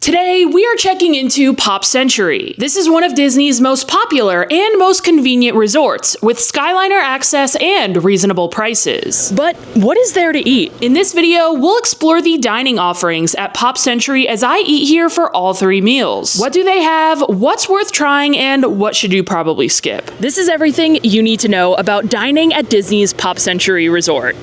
Today, we are checking into Pop Century. This is one of Disney's most popular and most convenient resorts, with Skyliner access and reasonable prices. But what is there to eat? In this video, we'll explore the dining offerings at Pop Century as I eat here for all 3 meals. What do they have, what's worth trying, and what should you probably skip? This is everything you need to know about dining at Disney's Pop Century Resort.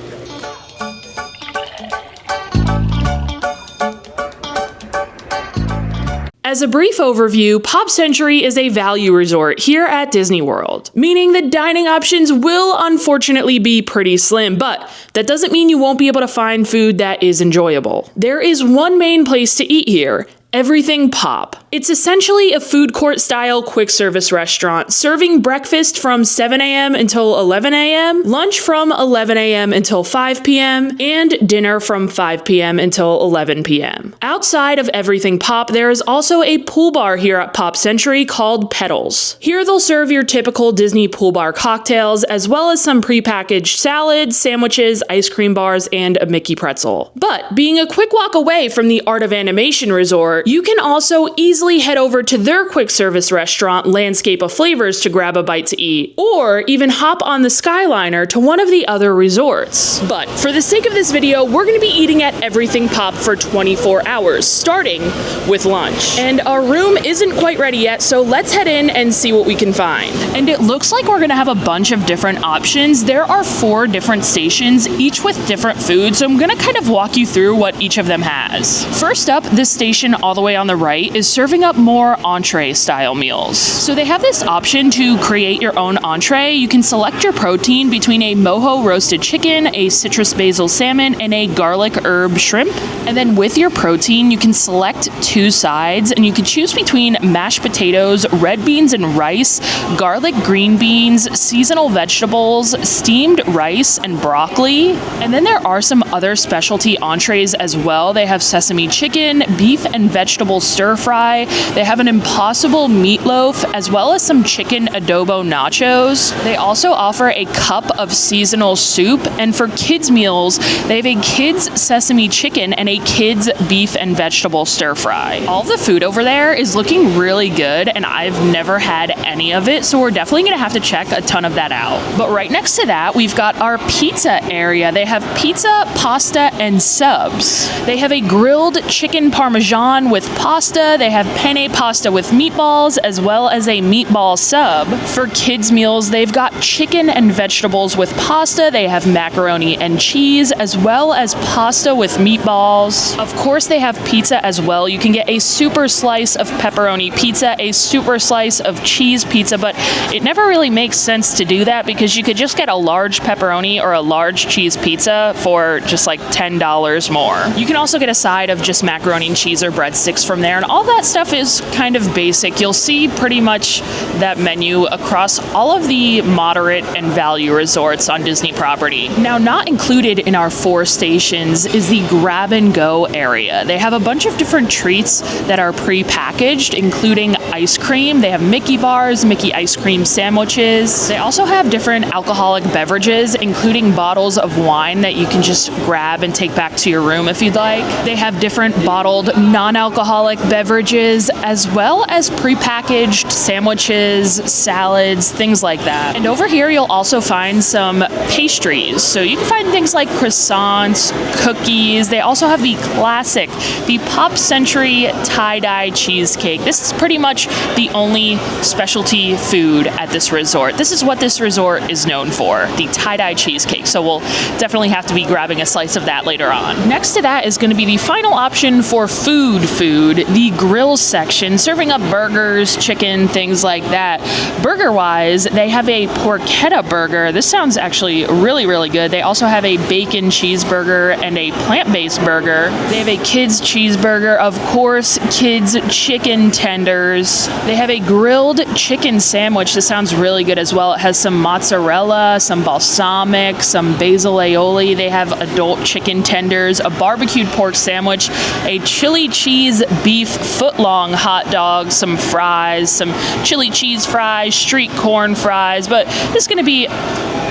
As a brief overview, Pop Century is a value resort here at Disney World, meaning the dining options will unfortunately be pretty slim, but that doesn't mean you won't be able to find food that is enjoyable. There is one main place to eat here: Everything Pop. It's essentially a food court style quick service restaurant serving breakfast from 7 a.m. until 11 a.m., lunch from 11 a.m. until 5 p.m., and dinner from 5 p.m. until 11 p.m. Outside of Everything Pop, there is also a pool bar here at Pop Century called Petals. Here they'll serve your typical Disney pool bar cocktails, as well as some prepackaged salads, sandwiches, ice cream bars, and a Mickey pretzel. But being a quick walk away from the Art of Animation Resort, you can also easily head over to their quick service restaurant, Landscape of Flavors, to grab a bite to eat, or even hop on the Skyliner to one of the other resorts. But for the sake of this video, we're going to be eating at Everything Pop for 24 hours, starting with lunch. And our room isn't quite ready yet, so let's head in and see what we can find. And it looks like we're going to have a bunch of different options. There are 4 different stations, each with different foods, so I'm going to kind of walk you through what each of them has. First up, this station all the way on the right is serving up more entree style meals. So they have this option to create your own entree. You can select your protein between a mojo roasted chicken, a citrus basil salmon, and a garlic herb shrimp. And then with your protein, you can select 2 sides, and you can choose between mashed potatoes, red beans and rice, garlic green beans, seasonal vegetables, steamed rice, and broccoli. And then there are some other specialty entrees as well. They have sesame chicken, beef and vegetable stir fry. They have an impossible meatloaf, as well as some chicken adobo nachos. They also offer a cup of seasonal soup, and for kids meals, they have a kids sesame chicken and a kids beef and vegetable stir fry. All the food over there is looking really good, and I've never had any of it, so we're definitely gonna have to check a ton of that out. But right next to that, we've got our pizza area. They have pizza, pasta, and subs. They have a grilled chicken parmesan with pasta. They have penne pasta with meatballs, as well as a meatball sub. For kids meals, they've got chicken and vegetables with pasta. They have macaroni and cheese, as well as pasta with meatballs. Of course, they have pizza as well. You can get a super slice of pepperoni pizza, a super slice of cheese pizza, but it never really makes sense to do that because you could just get a large pepperoni or a large cheese pizza for just like $10 more. You can also get a side of just macaroni and cheese or breadsticks from there, and all that stuff is kind of basic. You'll see pretty much that menu across all of the moderate and value resorts on Disney property. Now, not included in our 4 stations is the grab and go area. They have a bunch of different treats that are pre-packaged, including ice cream. They have Mickey bars, Mickey ice cream sandwiches. They also have different alcoholic beverages, including bottles of wine that you can just grab and take back to your room if you'd like. They have different bottled non-alcoholic beverages, as well as prepackaged sandwiches, salads, things like that. And over here, you'll also find some pastries. So you can find things like croissants, cookies. They also have the classic, the Pop Century Dye Cheesecake. This is pretty much the only specialty food at this resort. This is what this resort is known for, the Dye Cheesecake. So we'll definitely have to be grabbing a slice of that later on. Next to that is going to be the final option for food, the grill section, serving up burgers, chicken, things like that. Burger-wise, they have a Porchetta Burger. This sounds actually really, really good. They also have a bacon cheeseburger and a plant-based burger. They have a kids cheeseburger, of course, kids chicken tenders. sauce. They have a grilled chicken sandwich. This sounds really good as well. It has some mozzarella, some balsamic, some basil aioli. They have adult chicken tenders, a barbecued pork sandwich, a chili cheese beef footlong hot dog, some fries, some chili cheese fries, street corn fries, but this is going to be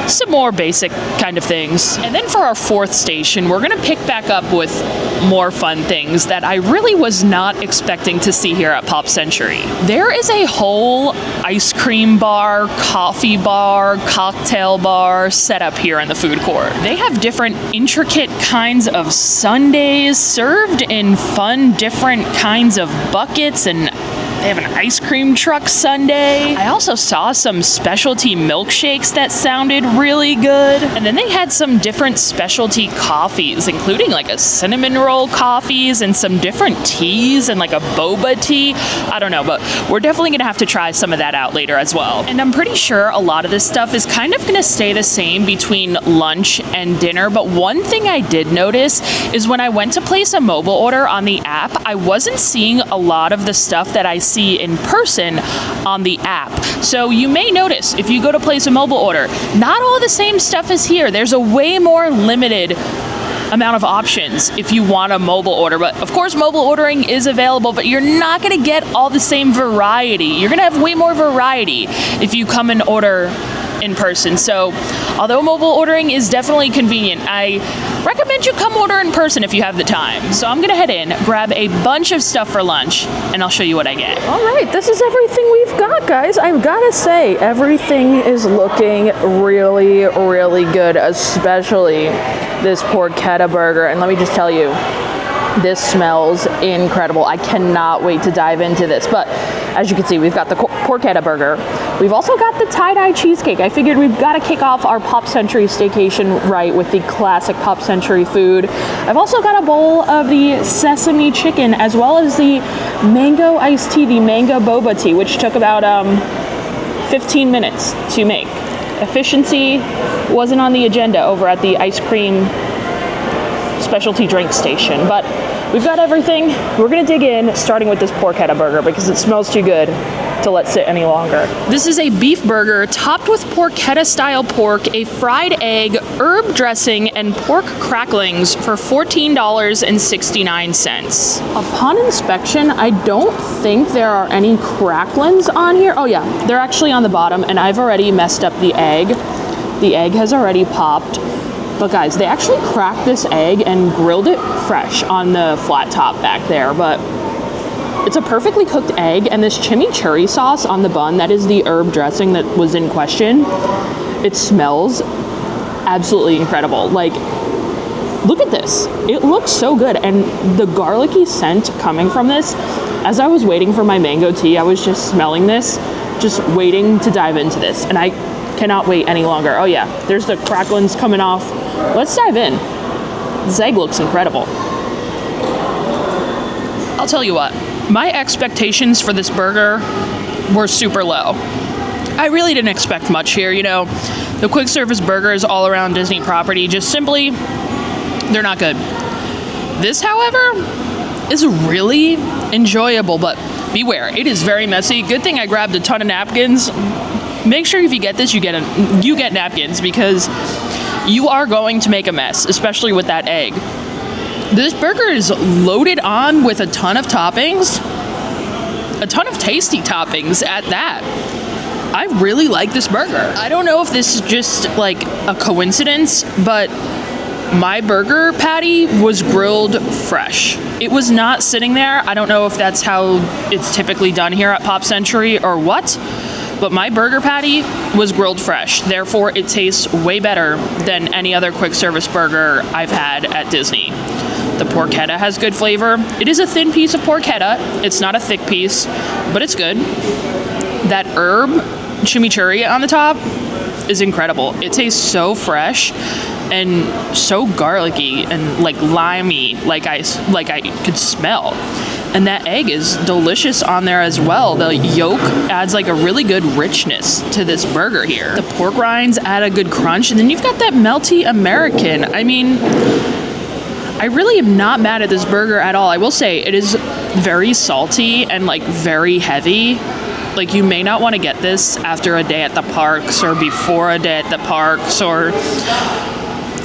some more basic kind of things. And then for our fourth station, we're gonna pick back up with more fun things that I really was not expecting to see here at Pop Century. There is a whole ice cream bar, coffee bar, cocktail bar set up here in the food court. They have different intricate kinds of sundaes served in fun, different kinds of buckets, and they have an ice cream truck sundae. I also saw some specialty milkshakes that sounded really good. And then they had some different specialty coffees, including like a cinnamon roll coffees and some different teas and like a boba tea. I don't know, but we're definitely gonna have to try some of that out later as well. And I'm pretty sure a lot of this stuff is kind of gonna stay the same between lunch and dinner. But one thing I did notice is when I went to place a mobile order on the app, I wasn't seeing a lot of the stuff that I see in person on the app. So you may notice if you go to place a mobile order, not all the same stuff is here. There's a way more limited amount of options if you want a mobile order. But of course, mobile ordering is available, but you're not going to get all the same variety. You're going to have way more variety if you come and order in person. So although mobile ordering is definitely convenient, I recommend you come order in person if you have the time. So I'm gonna head in, grab a bunch of stuff for lunch, and I'll show you what I get. All right, this is everything we've got, guys. I've gotta say, everything is looking really, really good, especially this Porchetta burger. And let me just tell you, this smells incredible. I cannot wait to dive into this. But as you can see, we've got the Porchetta burger. We've also got the Dye Cheesecake. I figured we've got to kick off our Pop Century staycation right with the classic Pop Century food. I've also got a bowl of the Sesame Chicken, as well as the mango iced tea, the mango boba tea, which took about 15 minutes to make. Efficiency wasn't on the agenda over at the ice cream specialty drink station, but we've got everything. We're gonna dig in, starting with this Porchetta burger because it smells too good to let sit any longer. This is a beef burger topped with Porchetta style pork, a fried egg, herb dressing, and pork cracklings for $14.69. Upon inspection, I don't think there are any cracklings on here. Oh yeah, they're actually on the bottom, and I've already messed up the egg. The egg has already popped. But guys, they actually cracked this egg and grilled it fresh on the flat top back there. But it's a perfectly cooked egg, and this chimichurri sauce on the bun, that is the herb dressing that was in question. It smells absolutely incredible. Like, look at this. It looks so good. And the garlicky scent coming from this, as I was waiting for my mango tea, I was just smelling this, just waiting to dive into this. And I cannot wait any longer. Oh yeah, there's the cracklings coming off. Let's dive in. This egg looks incredible. I'll tell you what, my expectations for this burger were super low. I really didn't expect much here. You know, the quick service burgers all around Disney property, just simply, they're not good. This, however, is really enjoyable, but beware, it is very messy. Good thing I grabbed a ton of napkins. Make sure if you get this, you get napkins, because you are going to make a mess, especially with that egg. This burger is loaded on with a ton of toppings, a ton of tasty toppings at that. I really like this burger. I don't know if this is just like a coincidence, but my burger patty was grilled fresh. It was not sitting there. I don't know if that's how it's typically done here at Pop Century or what, but my burger patty was grilled fresh. Therefore, it tastes way better than any other quick service burger I've had at Disney. The porchetta has good flavor. It is a thin piece of porchetta. It's not a thick piece, but it's good. That herb chimichurri on the top is incredible. It tastes so fresh and so garlicky and like limey, like I could smell. And that egg is delicious on there as well. The yolk adds like a really good richness to this burger here. The pork rinds add a good crunch, and then you've got that melty American. I mean, I really am not mad at this burger at all. I will say it is very salty and like very heavy. Like you may not want to get this after a day at the parks or before a day at the parks or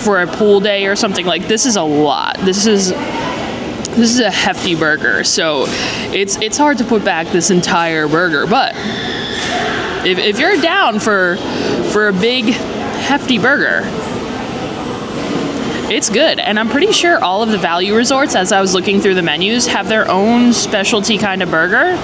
for a pool day or something. Like this is a lot. This is a hefty burger. So it's hard to put back this entire burger. But if you're down for a big hefty burger, it's good. And I'm pretty sure all of the value resorts, as I was looking through the menus, have their own specialty kind of burger.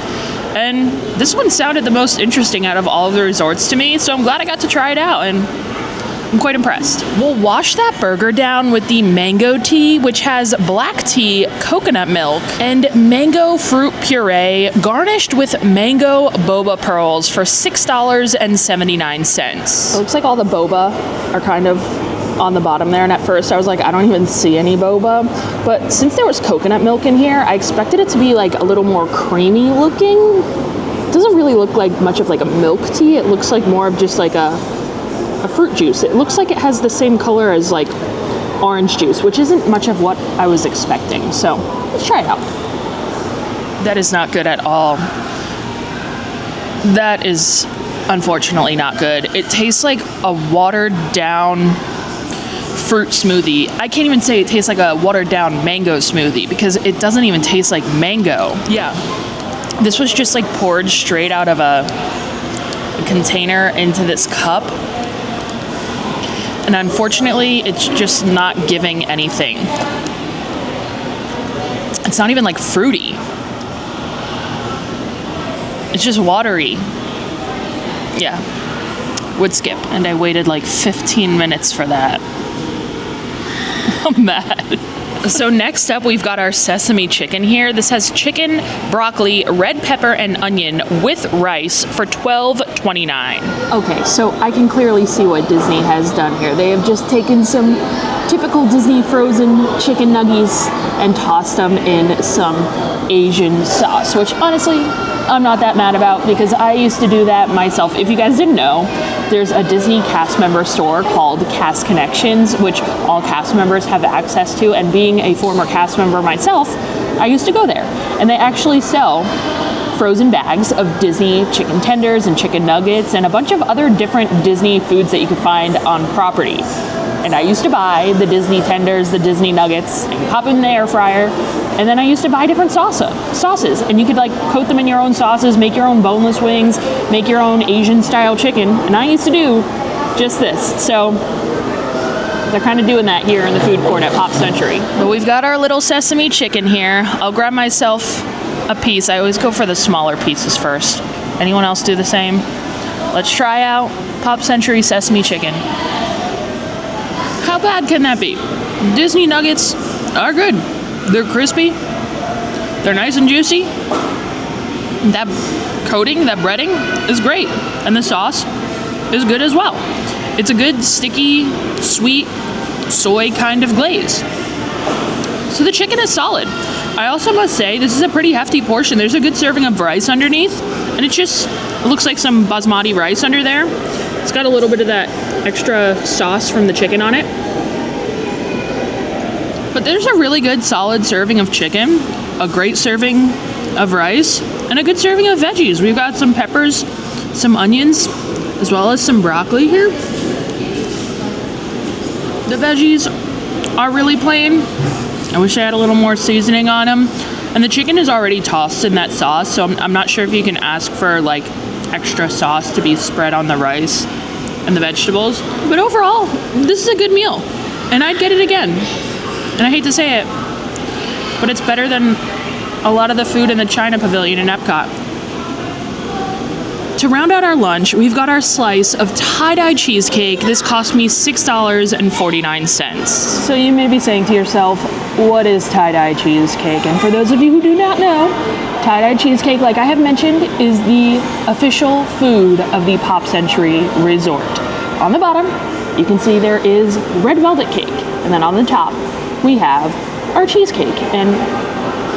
And this one sounded the most interesting out of all of the resorts to me. So I'm glad I got to try it out, and I'm quite impressed. We'll wash that burger down with the mango tea, which has black tea, coconut milk, and mango fruit puree garnished with mango boba pearls for $6.79. It looks like all the boba are kind of on the bottom there, and at first I was like, I don't even see any boba, but since there was coconut milk in here, I expected it to be like a little more creamy looking. It doesn't really look like much of like a milk tea. It looks like more of just like a fruit juice. It looks like it has the same color as like orange juice, which isn't much of what I was expecting. So let's try it out. That is not good at all. That is unfortunately not good. It tastes like a watered down fruit smoothie. I can't even say it tastes like a watered down mango smoothie because it doesn't even taste like mango. Yeah. This was just like poured straight out of a container into this cup. And unfortunately, it's just not giving anything. It's not even like fruity. It's just watery. Yeah. Would skip. And I waited like 15 minutes for that. I'm mad. So next up, we've got our Sesame Chicken here. This has chicken, broccoli, red pepper, and onion with rice for $12.29. Okay, so I can clearly see what Disney has done here. They have just taken some typical Disney frozen chicken nuggies and tossed them in some Asian sauce, which honestly, I'm not that mad about because I used to do that myself. If you guys didn't know, there's a Disney cast member store called Cast Connections, which all cast members have access to, and being a former cast member myself, I used to go there. And they actually sell frozen bags of Disney chicken tenders and chicken nuggets and a bunch of other different Disney foods that you could find on property. And I used to buy the Disney tenders, the Disney nuggets, and pop in the air fryer. And then I used to buy different sauces. And you could like coat them in your own sauces, make your own boneless wings, make your own Asian style chicken. And I used to do just this. So they're kind of doing that here in the food court at Pop Century. But we've got our little Sesame Chicken here. I'll grab myself a piece. I always go for the smaller pieces first. Anyone else do the same? Let's try out Pop Century Sesame Chicken. How bad can that be? Disney nuggets are good. They're crispy. They're nice and juicy. That coating, that breading is great. And the sauce is good as well. It's a good, sticky, sweet, soy kind of glaze. So the chicken is solid. I also must say, this is a pretty hefty portion. There's a good serving of rice underneath. And it just looks like some basmati rice under there. It's got a little bit of that extra sauce from the chicken on it. But there's a really good solid serving of chicken, a great serving of rice, and a good serving of veggies. We've got some peppers, some onions, as well as some broccoli here. The veggies are really plain. I wish I had a little more seasoning on them. And the chicken is already tossed in that sauce, so I'm not sure if you can ask for like extra sauce to be spread on the rice and the vegetables. But overall, this is a good meal, and I'd get it again. And I hate to say it, but it's better than a lot of the food in the China Pavilion in Epcot. To round out our lunch, we've got our slice of Dye Cheesecake. This cost me $6.49. So you may be saying to yourself, what is Dye Cheesecake? And for those of you who do not know, Dye Cheesecake, like I have mentioned, is the official food of the Pop Century Resort. On the bottom, you can see there is red velvet cake. And then on the top, we have our cheesecake. And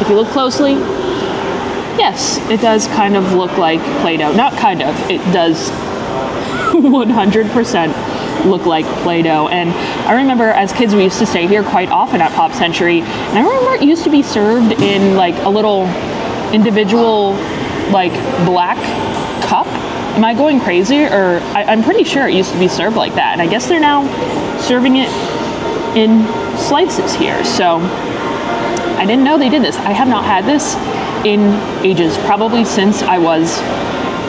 if you look closely, yes, it does kind of look like Play-Doh. Not kind of, it does 100% look like Play-Doh. And I remember as kids, we used to stay here quite often at Pop Century. And I remember it used to be served in like a little individual like black cup. Am I going crazy? Or I'm pretty sure it used to be served like that. And I guess they're now serving it in slices here. So I didn't know they did this. I have not had this in ages, probably since I was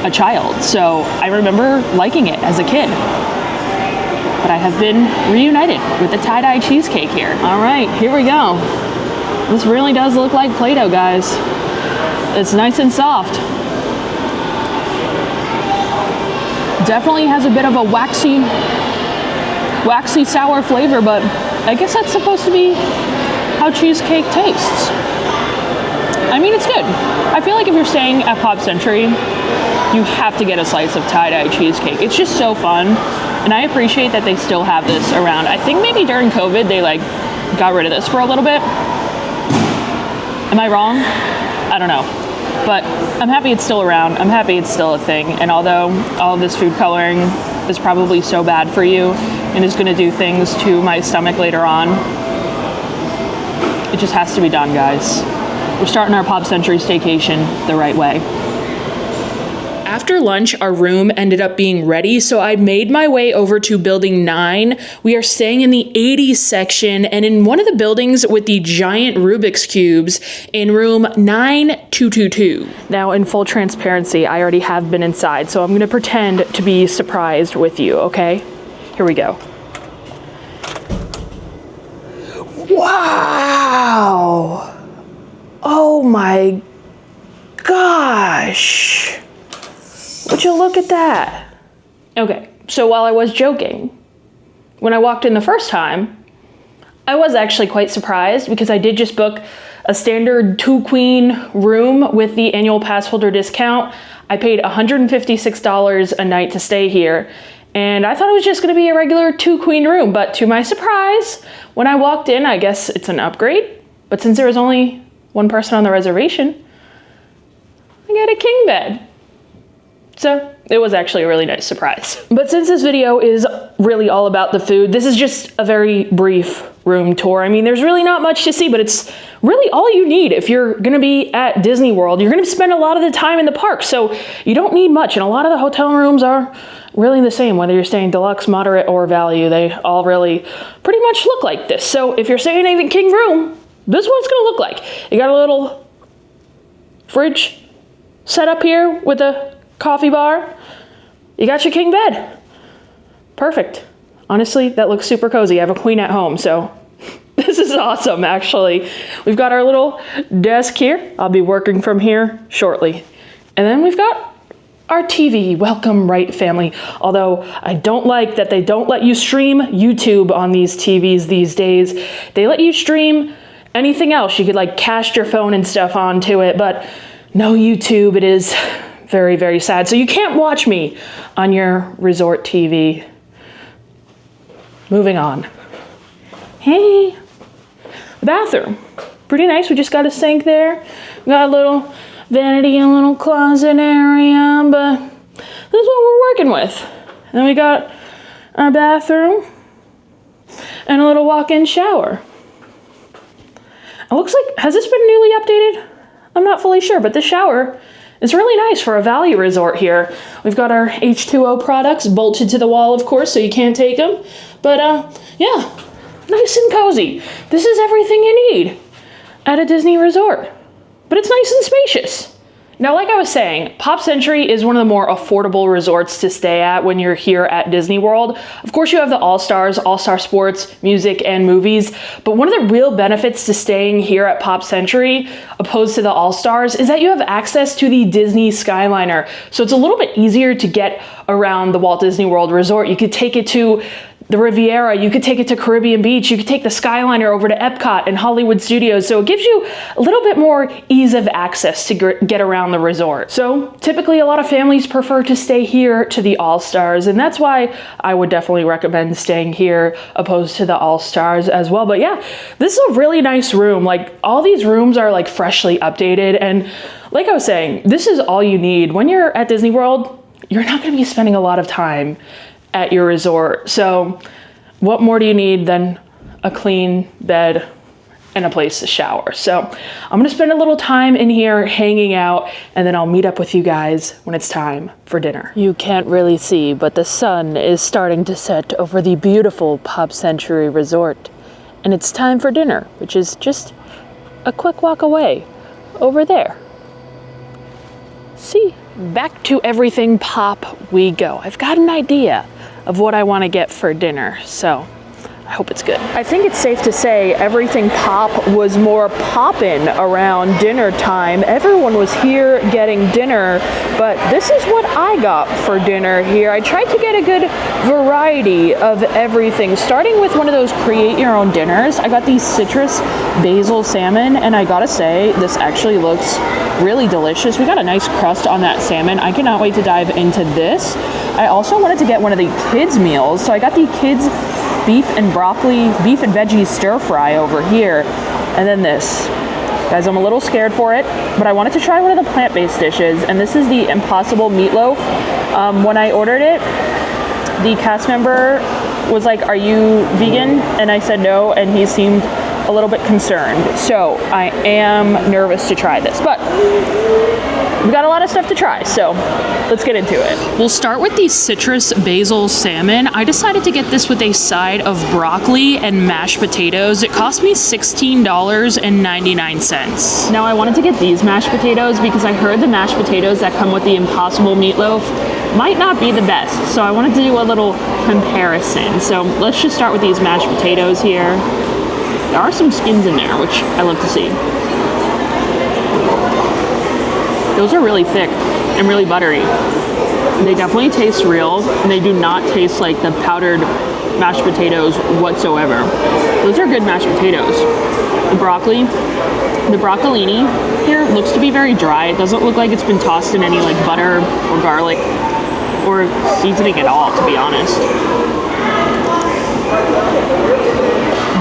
a child. So I remember liking it as a kid. But I have been reunited with the Dye Cheesecake here. All right, here we go. This really does look like Play-Doh, guys. It's nice and soft. Definitely has a bit of a waxy sour flavor, but I guess that's supposed to be how cheesecake tastes. I mean, it's good. I feel like if you're staying at Pop Century, you have to get a slice of tie-dye cheesecake. It's just so fun, and I appreciate that they still have this around. I think maybe during COVID, they like got rid of this for a little bit. Am I wrong? I don't know. But I'm happy it's still around. I'm happy it's still a thing. And although all of this food coloring is probably so bad for you and is gonna do things to my stomach later on, it just has to be done, guys. We're starting our Pop Century staycation the right way. After lunch, our room ended up being ready, so I made my way over to building 9. We are staying in the 80s section and in one of the buildings with the giant Rubik's Cubes in room 9222. Now, in full transparency, I already have been inside, so I'm gonna pretend to be surprised with you, okay? Here we go. Wow! Oh my gosh! Would you look at that? Okay, so while I was joking, when I walked in the first time, I was actually quite surprised because I did just book a standard 2-queen room with the annual pass holder discount. I paid $156 a night to stay here, and I thought it was just gonna be a regular 2-queen room, but to my surprise, when I walked in, I guess it's an upgrade, but since there was only one person on the reservation, I got a king bed. So it was actually a really nice surprise. But since this video is really all about the food, this is just a very brief room tour. I mean, there's really not much to see, but it's really all you need if you're gonna be at Disney World. You're gonna spend a lot of the time in the park, so you don't need much. And a lot of the hotel rooms are really the same, whether you're staying deluxe, moderate, or value. They all really pretty much look like this. So if you're staying in the king room, this is what it's gonna look like. You got a little fridge set up here with a coffee bar. You got your king bed. Perfect. Honestly, that looks super cozy. I have a queen at home, so this is awesome, actually. We've got our little desk here. I'll be working from here shortly. And then we've got our TV. Welcome, right, family. Although I don't like that they don't let you stream YouTube on these TVs these days. They let you stream anything else. You could like cast your phone and stuff onto it, but no YouTube. It is very, very sad. So you can't watch me on your resort TV. Moving on. Hey, the bathroom. Pretty nice. We just got a sink there. Got a little vanity and a little closet area, but this is what we're working with. And we got our bathroom and a little walk-in shower. It looks like, has this been newly updated? I'm not fully sure, but the shower is really nice for a value resort here. We've got our H2O products bolted to the wall, of course, so you can't take them. But yeah, nice and cozy. This is everything you need at a Disney resort. But it's nice and spacious. Now, like I was saying, Pop Century is one of the more affordable resorts to stay at when you're here at Disney World. Of course, you have the All-Stars, All-Star Sports, music, and movies. But one of the real benefits to staying here at Pop Century, opposed to the All-Stars, is that you have access to the Disney Skyliner. So it's a little bit easier to get around the Walt Disney World Resort. You could take it to the Riviera, you could take it to Caribbean Beach, you could take the Skyliner over to Epcot and Hollywood Studios, so it gives you a little bit more ease of access to get around the resort. So typically a lot of families prefer to stay here to the All-Stars, and that's why I would definitely recommend staying here opposed to the All-Stars as well. But yeah, this is a really nice room. Like, all these rooms are like freshly updated, and like I was saying, this is all you need. When you're at Disney World, you're not gonna be spending a lot of time at your resort. So what more do you need than a clean bed and a place to shower? So I'm gonna spend a little time in here hanging out, and then I'll meet up with you guys when it's time for dinner. You can't really see, but the sun is starting to set over the beautiful Pop Century Resort. And it's time for dinner, which is just a quick walk away over there. See, back to everything Pop we go. I've got an idea of what I want to get for dinner, so I hope it's good. I think it's safe to say everything Pop was more poppin' around dinner time. Everyone was here getting dinner, but this is what I got for dinner here. I tried to get a good variety of everything, starting with one of those create your own dinners. I got these citrus basil salmon, and I gotta say, this actually looks really delicious. We got a nice crust on that salmon. I cannot wait to dive into this. I also wanted to get one of the kids' meals, so I got the kids' beef and veggie stir fry over here, and then this. Guys, I'm a little scared for it, but I wanted to try one of the plant-based dishes, and this is the Impossible Meatloaf. When I ordered it, the cast member was like, "Are you vegan?" And I said no, and he seemed a little bit concerned. So I am nervous to try this, but we've got a lot of stuff to try, so let's get into it. We'll start with the citrus basil salmon. I decided to get this with a side of broccoli and mashed potatoes. It cost me $16.99. Now I wanted to get these mashed potatoes because I heard the mashed potatoes that come with the Impossible Meatloaf might not be the best, so I wanted to do a little comparison. So let's just start with these mashed potatoes here. There are some skins in there, which I love to see. Those are really thick and really buttery. They definitely taste real, and they do not taste like the powdered mashed potatoes whatsoever. Those are good mashed potatoes. The broccolini here looks to be very dry. It doesn't look like it's been tossed in any like butter or garlic or seasoning at all, to be honest.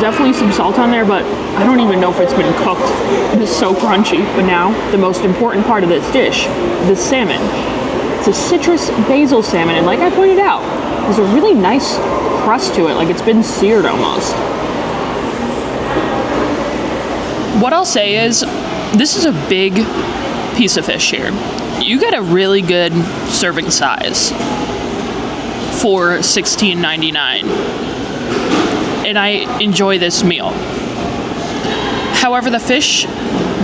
Definitely some salt on there, but I don't even know if it's been cooked. It is so crunchy. But now, the most important part of this dish, the salmon. It's a citrus basil salmon, and like I pointed out, there's a really nice crust to it, like it's been seared almost. What I'll say is, this is a big piece of fish here. You get a really good serving size for $16.99. And I enjoy this meal. However, the fish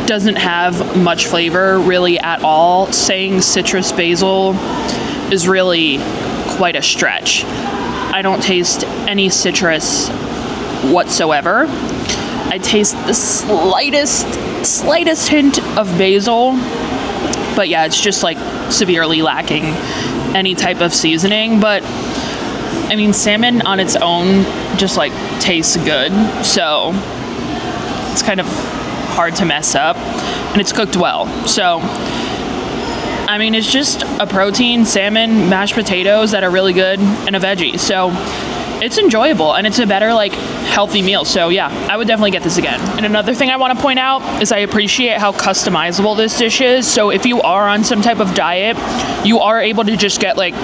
doesn't have much flavor really at all. Saying citrus basil is really quite a stretch. I don't taste any citrus whatsoever. I taste the slightest hint of basil, but yeah, it's just like severely lacking any type of seasoning. But I mean, salmon on its own just like tastes good, so it's kind of hard to mess up, and it's cooked well. So I mean, it's just a protein, salmon, mashed potatoes that are really good, and a veggie. So it's enjoyable, and it's a better like healthy meal. So yeah, I would definitely get this again. And another thing I want to point out is I appreciate how customizable this dish is. So if you are on some type of diet, you are able to just get like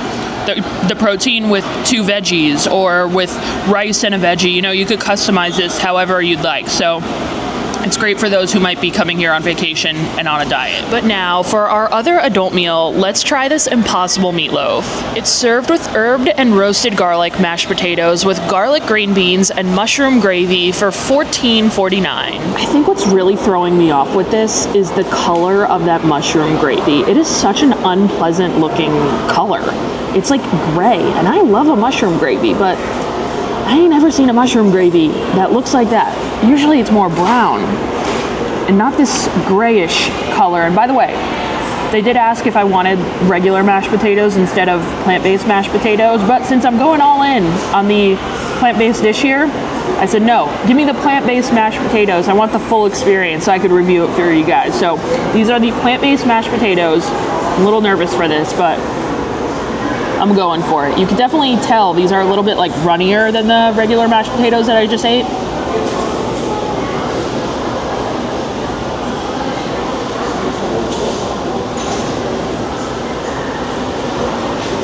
the protein with 2 veggies, or with rice and a veggie. You know, you could customize this however you'd like. So it's great for those who might be coming here on vacation and on a diet. But now, for our other adult meal, let's try this Impossible Meatloaf. It's served with herbed and roasted garlic mashed potatoes with garlic green beans and mushroom gravy for $14.49. I think what's really throwing me off with this is the color of that mushroom gravy. It is such an unpleasant looking color. It's like gray, and I love a mushroom gravy, but I ain't ever seen a mushroom gravy that looks like that. Usually it's more brown and not this grayish color. And by the way, they did ask if I wanted regular mashed potatoes instead of plant-based mashed potatoes, but since I'm going all in on the plant-based dish here, I said no, give me the plant-based mashed potatoes. I want the full experience so I could review it for you guys. So these are the plant-based mashed potatoes. I'm a little nervous for this, but I'm going for it. You can definitely tell these are a little bit like runnier than the regular mashed potatoes that I just ate.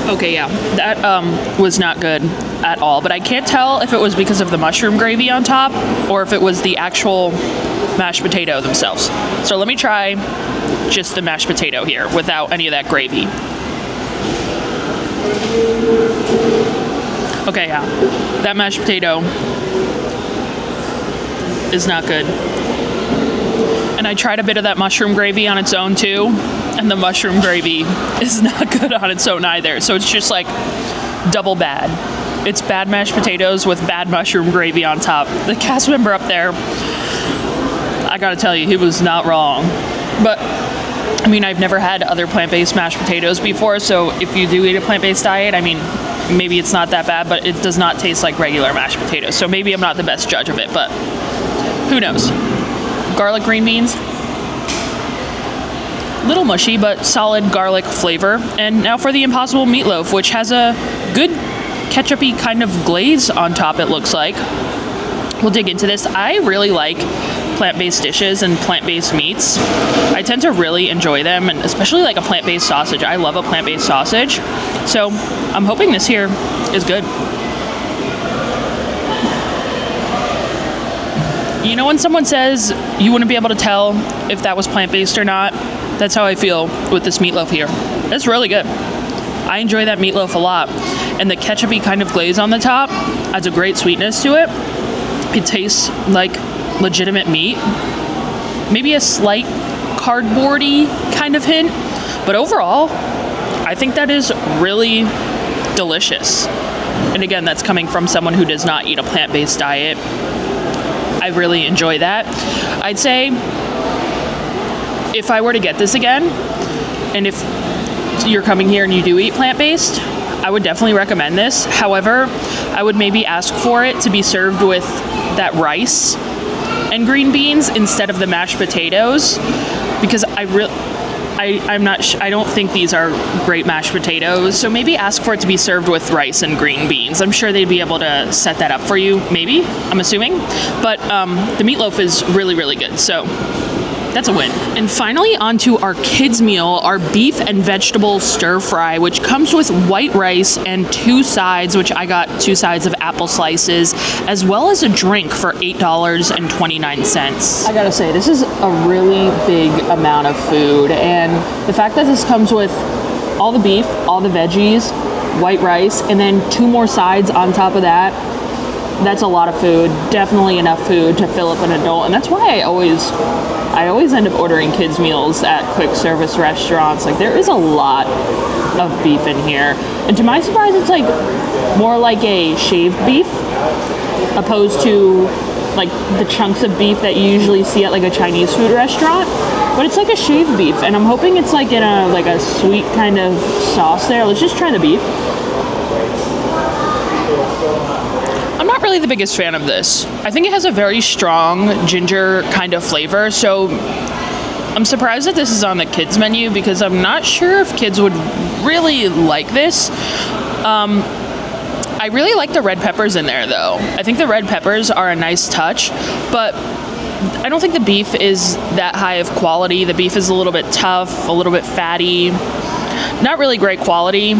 Okay, yeah, that was not good at all, but I can't tell if it was because of the mushroom gravy on top or if it was the actual mashed potato themselves. So let me try just the mashed potato here without any of that gravy. Okay, yeah, that mashed potato is not good. And I tried a bit of that mushroom gravy on its own too, and the mushroom gravy is not good on its own either. So it's just like double bad. It's bad mashed potatoes with bad mushroom gravy on top. The cast member up there, I gotta tell you, he was not wrong. But I mean, I've never had other plant-based mashed potatoes before, so if you do eat a plant-based diet, I mean, maybe it's not that bad, but it does not taste like regular mashed potatoes. So maybe I'm not the best judge of it, but who knows? Garlic green beans, little mushy, but solid garlic flavor. And now for the Impossible Meatloaf, which has a good ketchup-y kind of glaze on top, it looks like. We'll dig into this. I really like plant-based dishes and plant-based meats. I tend to really enjoy them, and especially like a plant-based sausage. I love a plant-based sausage. So I'm hoping this here is good. You know when someone says you wouldn't be able to tell if that was plant-based or not? That's how I feel with this meatloaf here. It's really good. I enjoy that meatloaf a lot. And the ketchup-y kind of glaze on the top adds a great sweetness to it. It tastes like legitimate meat. Maybe a slight cardboardy kind of hint. But overall, I think that is really delicious. And again, that's coming from someone who does not eat a plant-based diet. I really enjoy that. I'd say if I were to get this again, and if you're coming here and you do eat plant-based, I would definitely recommend this. However, I would maybe ask for it to be served with that rice and green beans instead of the mashed potatoes, because I don't think these are great mashed potatoes. So maybe ask for it to be served with rice and green beans. I'm sure they'd be able to set that up for you, maybe, I'm assuming. But the meatloaf is really, really good. So that's a win. And finally, onto our kids' meal, our beef and vegetable stir fry, which comes with white rice and 2 sides, which I got 2 sides of apple slices, as well as a drink for $8.29. I gotta say, this is a really big amount of food, and the fact that this comes with all the beef, all the veggies, white rice, and then 2 more sides on top of that, that's a lot of food. Definitely enough food to fill up an adult, and that's why I always end up ordering kids meals at quick service restaurants. Like, there is a lot of beef in here, and to my surprise, it's like more like a shaved beef opposed to like the chunks of beef that you usually see at like a Chinese food restaurant. But it's like a shaved beef, and I'm hoping it's like in a sweet kind of sauce there. Let's just try the beef. I'm not really the biggest fan of this. I think it has a very strong ginger kind of flavor, so I'm surprised that this is on the kids menu because I'm not sure if kids would really like this. I really like the red peppers in there though. I think the red peppers are a nice touch, but I don't think the beef is that high of quality. The beef is a little bit tough, a little bit fatty, not really great quality.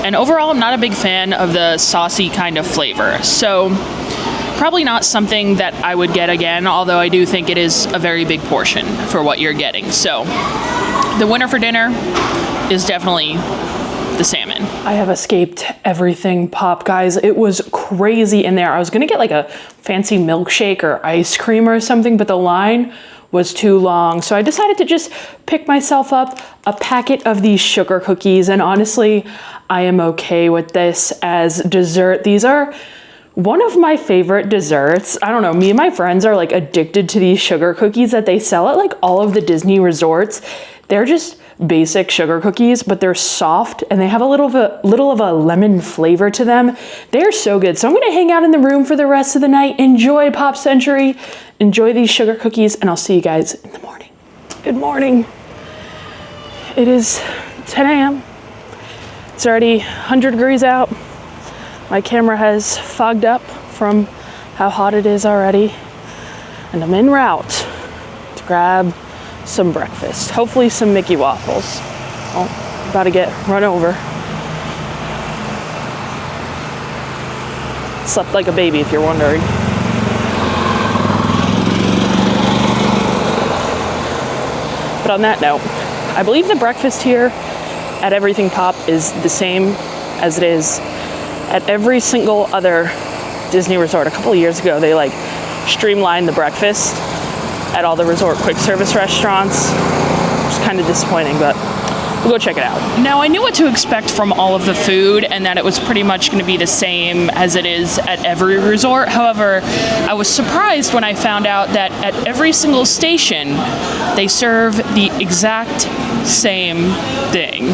And overall, I'm not a big fan of the saucy kind of flavor. So probably not something that I would get again, although I do think it is a very big portion for what you're getting. So the winner for dinner is definitely the salmon. I have escaped everything pop, guys. It was crazy in there. I was gonna get like a fancy milkshake or ice cream or something, but the line was too long. So I decided to just pick myself up a packet of these sugar cookies, and honestly, I am okay with this as dessert. These are one of my favorite desserts. I don't know, me and my friends are like addicted to these sugar cookies that they sell at like all of the Disney resorts. They're just basic sugar cookies, but they're soft and they have a little of a lemon flavor to them. They're so good. So I'm gonna hang out in the room for the rest of the night, enjoy Pop Century, enjoy these sugar cookies, and I'll see you guys in the morning. Good morning. It is 10 a.m. It's already 100 degrees out. My camera has fogged up from how hot it is already. And I'm en route to grab some breakfast. Hopefully some Mickey waffles. Oh, about to get run over. Slept like a baby, if you're wondering. But on that note, I believe the breakfast here at Everything Pop is the same as it is at every single other Disney resort. A couple of years ago, they like streamlined the breakfast at all the resort quick service restaurants, which is kind of disappointing, but we'll go check it out. Now, I knew what to expect from all of the food and that it was pretty much going to be the same as it is at every resort. However, I was surprised when I found out that at every single station, they serve the exact same thing.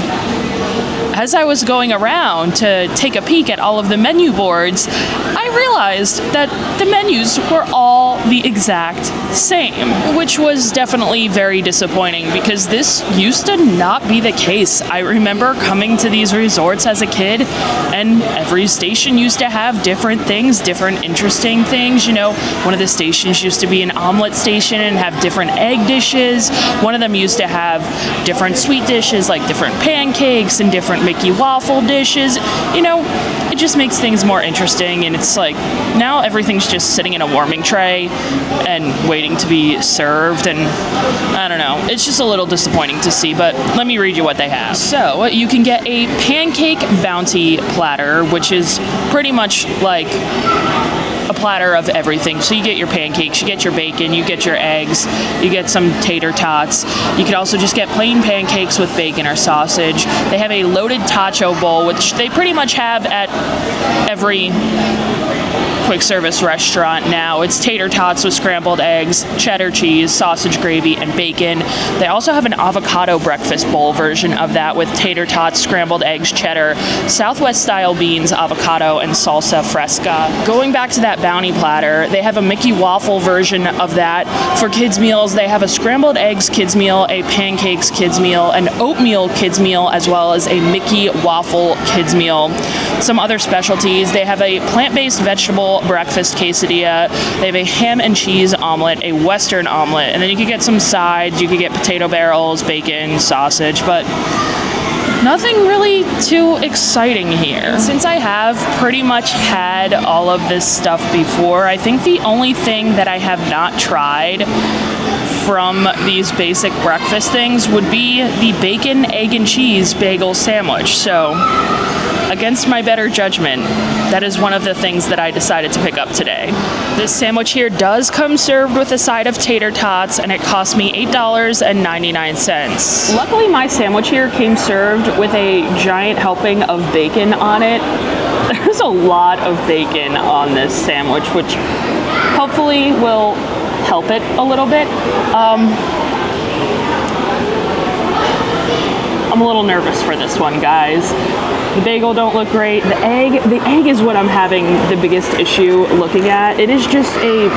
As I was going around to take a peek at all of the menu boards, I realized that the menus were all the exact same, which was definitely very disappointing because this used to not be the case. I remember coming to these resorts as a kid, and every station used to have different things, different interesting things. You know, one of the stations used to be an omelet station and have different egg dishes. One of them used to have different sweet dishes, like different pancakes and different Mickey waffle dishes. You know, it just makes things more interesting, and it's like now everything's just sitting in a warming tray and waiting to be served, and I don't know, it's just a little disappointing to see, but let me read you what they have. So you can get a pancake bounty platter, which is pretty much like a platter of everything. So you get your pancakes, you get your bacon, you get your eggs, you get some tater tots. You could also just get plain pancakes with bacon or sausage. They have a loaded tacho bowl, which they pretty much have at every quick service restaurant now. It's tater tots with scrambled eggs, cheddar cheese, sausage gravy, and bacon. They also have an avocado breakfast bowl version of that with tater tots, scrambled eggs, cheddar, Southwest style beans, avocado, and salsa fresca. Going back to that bounty platter, they have a Mickey waffle version of that. For kids meals, they have a scrambled eggs kids meal, a pancakes kids meal, an oatmeal kids meal, as well as a Mickey waffle kids meal. Some other specialties, they have a plant-based vegetable breakfast quesadilla, they have a ham and cheese omelet, a western omelet, and then you could get some sides. You could get potato barrels, bacon, sausage, but nothing really too exciting here. Since I have pretty much had all of this stuff before, I think the only thing that I have not tried from these basic breakfast things would be the bacon, egg, and cheese bagel sandwich. So, against my better judgment, that is one of the things that I decided to pick up today. This sandwich here does come served with a side of tater tots, and it cost me $8.99. Luckily, my sandwich here came served with a giant helping of bacon on it. There's a lot of bacon on this sandwich, which hopefully will help it a little bit. I'm a little nervous for this one, guys. The bagel don't look great. The egg is what I'm having the biggest issue looking at. It is just a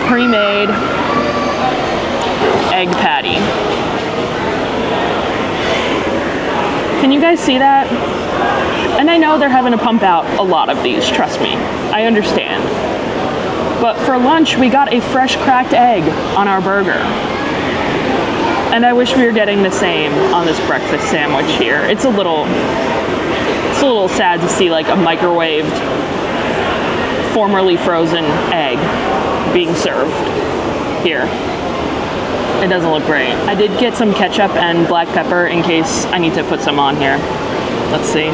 pre-made egg patty. Can you guys see that? And I know they're having to pump out a lot of these, trust me. I understand. But for lunch, we got a fresh cracked egg on our burger. And I wish we were getting the same on this breakfast sandwich here. It's a little sad to see like a microwaved, formerly frozen egg being served here. It doesn't look great. I did get some ketchup and black pepper in case I need to put some on here. Let's see.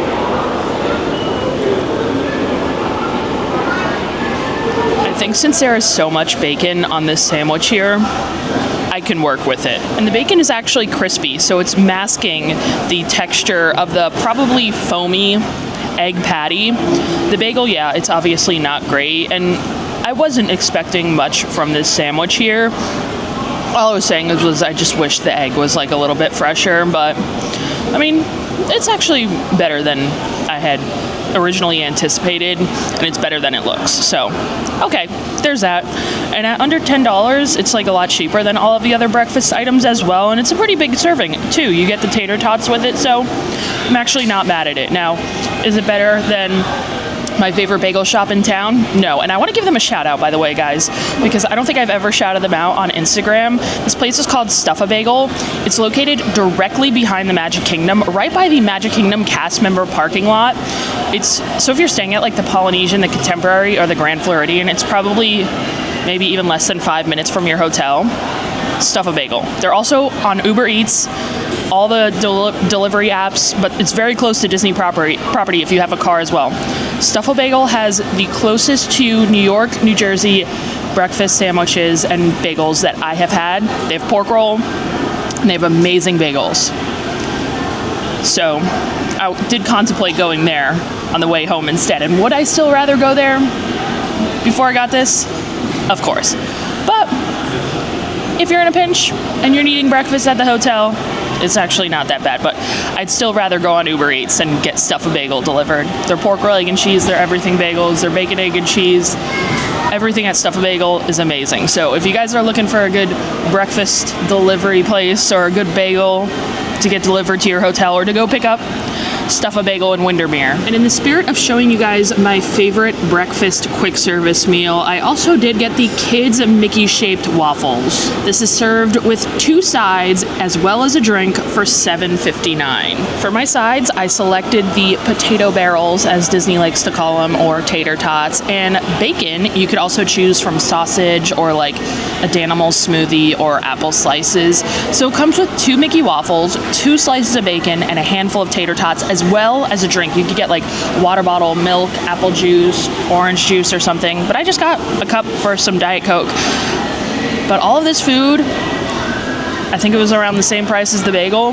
I think since there is so much bacon on this sandwich here, I can work with it. And the bacon is actually crispy, so it's masking the texture of the probably foamy egg patty. The bagel, yeah, it's obviously not great, and I wasn't expecting much from this sandwich here. All I was saying was I just wish the egg was like a little bit fresher, but I mean, it's actually better than I had originally anticipated, and it's better than it looks. So, okay, there's that. And at under $10, it's like a lot cheaper than all of the other breakfast items as well, and it's a pretty big serving too. You get the tater tots with it, so I'm actually not mad at it. Now, is it better than my favorite bagel shop in town? No. And I want to give them a shout out, by the way, guys, because I don't think I've ever shouted them out on Instagram. This place is called Stuff-A-Bagel. It's located directly behind the Magic Kingdom, right by the Magic Kingdom cast member parking lot. So if you're staying at like the Polynesian, the Contemporary, or the Grand Floridian, it's probably maybe even less than 5 minutes from your hotel. Stuff a Bagel. They're also on Uber Eats, all the delivery apps, but it's very close to Disney property if you have a car as well. Stuff a Bagel has the closest to New York, New Jersey breakfast sandwiches and bagels that I have had. They have pork roll, and they have amazing bagels. So I did contemplate going there on the way home instead. And would I still rather go there before I got this? Of course. But if you're in a pinch and you're needing breakfast at the hotel, it's actually not that bad. But I'd still rather go on Uber Eats and get Stuff a Bagel delivered. Their pork roll, egg and cheese, their everything bagels, their bacon, egg and cheese. Everything at Stuff a Bagel is amazing. So if you guys are looking for a good breakfast delivery place or a good bagel to get delivered to your hotel or to go pick up, Stuff a Bagel in Windermere. And in the spirit of showing you guys my favorite breakfast quick service meal, I also did get the kids Mickey-shaped waffles. This is served with 2 sides as well as a drink for $7.59. For my sides, I selected the potato barrels, as Disney likes to call them, or tater tots, and bacon. You could also choose from sausage or like a Danimals smoothie or apple slices. So it comes with 2 Mickey waffles, 2 slices of bacon, and a handful of tater tots, as well as a drink. You could get like water bottle, milk, apple juice, orange juice or something, but I just got a cup for some Diet Coke. But all of this food, I think it was around the same price as the bagel.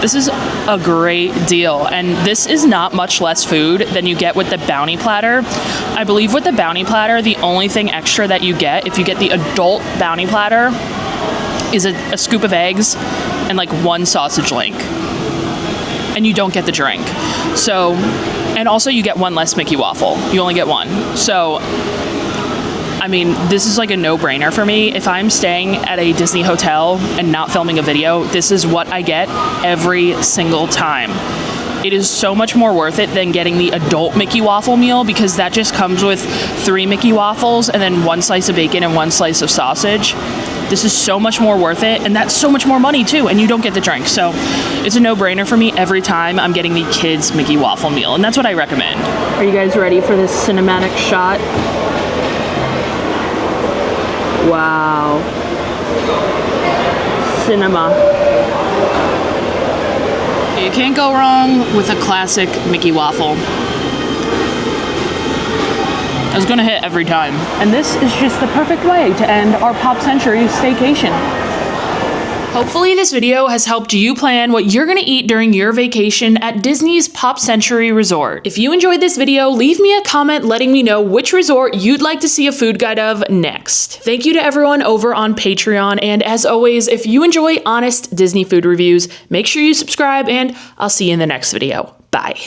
This is a great deal, and this is not much less food than you get with the Bounty Platter. I believe with the Bounty Platter, the only thing extra that you get, if you get the adult Bounty Platter, is a scoop of eggs and like 1 sausage link. And you don't get the drink. So, and also you get 1 less Mickey waffle. You only get 1. So, I mean, this is like a no-brainer for me. If I'm staying at a Disney hotel and not filming a video, this is what I get every single time. It is so much more worth it than getting the adult Mickey waffle meal, because that just comes with 3 Mickey waffles and then 1 slice of bacon and 1 slice of sausage. This is so much more worth it, and that's so much more money too, and you don't get the drink. So it's a no-brainer for me every time I'm getting the kids Mickey waffle meal, and that's what I recommend. Are you guys ready for this cinematic shot? Wow. Cinema. You can't go wrong with a classic Mickey waffle. I was gonna hit every time. And this is just the perfect way to end our Pop Century staycation. Hopefully this video has helped you plan what you're gonna eat during your vacation at Disney's Pop Century Resort. If you enjoyed this video, leave me a comment letting me know which resort you'd like to see a food guide of next. Thank you to everyone over on Patreon, and as always, if you enjoy honest Disney food reviews, make sure you subscribe, and I'll see you in the next video. Bye.